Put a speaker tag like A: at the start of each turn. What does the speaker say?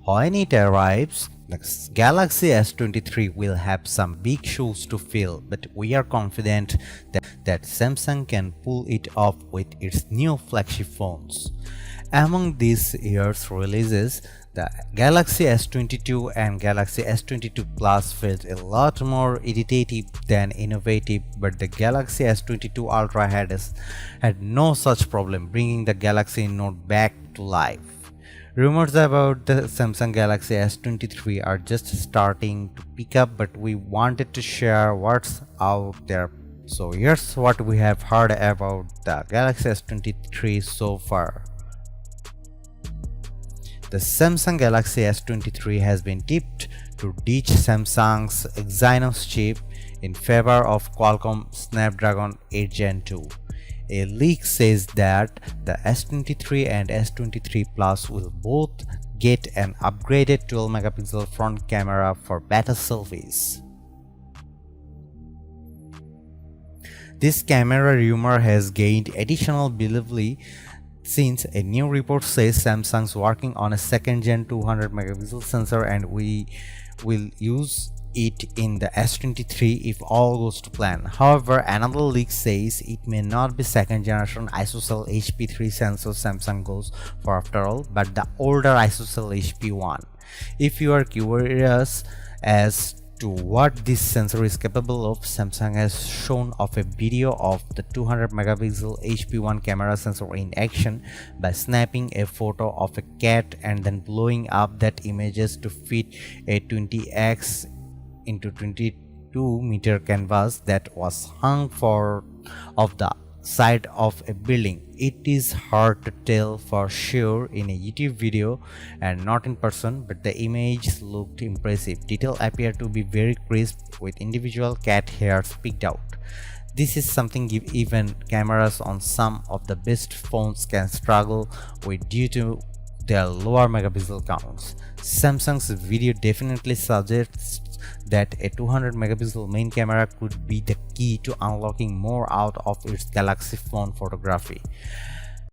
A: When it arrives, the Galaxy S23 will have some big shoes to fill, but we are confident that Samsung can pull it off with its new flagship phones. Among this year's releases, the Galaxy S22 and Galaxy S22 Plus felt a lot more iterative than innovative, but the Galaxy S22 Ultra had no such problem, bringing the Galaxy Note back to life. Rumors about the Samsung Galaxy S23 are just starting to pick up, but we wanted to share what's out there. So here's what we have heard about the Galaxy S23 so far. The Samsung Galaxy S23 has been tipped to ditch Samsung's Exynos chip in favor of Qualcomm Snapdragon 8 Gen 2. A leak says that the S23 and S23 Plus will both get an upgraded 12-megapixel front camera for better selfies. This camera rumor has gained additional believability since a new report says Samsung's working on a second-gen 200-megapixel sensor and we will use it in the S23 if all goes to plan. However, another leak says it may not be second-generation ISOCELL HP3 sensor Samsung goes for after all, but the older ISOCELL HP1. If you are curious as to what this sensor is capable of, Samsung has shown off a video of the 200-megapixel HP1 camera sensor in action by snapping a photo of a cat and then blowing up that images to fit a 20x into 22-meter canvas that was hung off the side of a building. It is hard to tell for sure in a YouTube video and not in person, but the images looked impressive. Detail appeared to be very crisp with individual cat hairs picked out. This is something even cameras on some of the best phones can struggle with due to their lower megapixel counts. Samsung's video definitely suggests that a 200-megapixel main camera could be the key to unlocking more out of its Galaxy phone photography.